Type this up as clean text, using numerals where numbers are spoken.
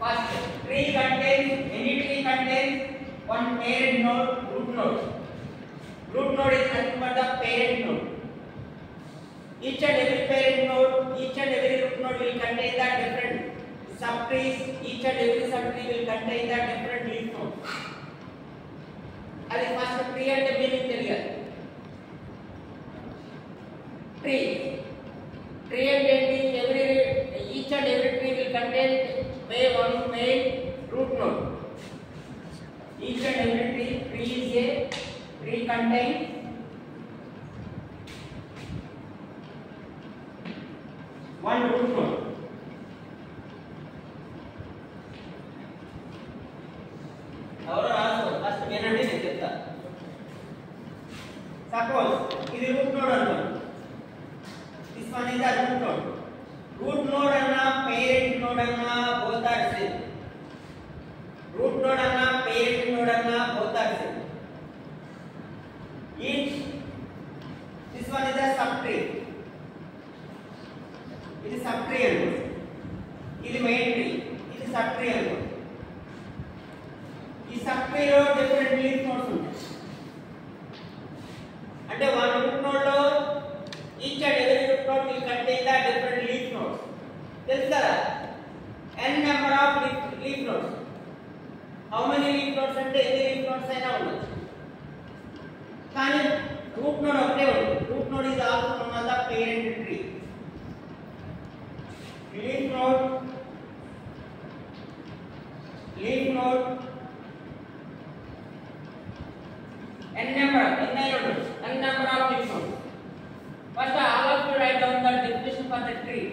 First, any tree contains one parent node, root node. Root node is nothing but the parent node. Each and every parent node, each and every root node will contain the different subtrees. Each and every subtree will contain the different leaf nodes. That is first tree and meaning తెలియాలి. Tree and each and every tree will contain one main root node. Each and every tree is a tree contain one root node. First వినండి నేను చెప్తా. Suppose ఇది root node అన్నాను. This one is the root node. Root node anna parent node anna both are same. Root node anna parent node anna both are same. Each this one is a subtree. It is subtree annu. It is main tree. It is subtree annu. ఈ subtree లో different leaf nodes ఉంటాయి. అంటే one root node లో each and every root node will contain the different leaf nodes. తెలుసు కదా n number of leaf nodes. How many leaf nodes అంటే ఎన్ని leaf nodes అయినా ఉండొచ్చు. కానీ root node ఒకటే ఉంది. Root node is also known as the parent tree. Leaf node n number of leaf nodes. First all of you write down the definition for the tree.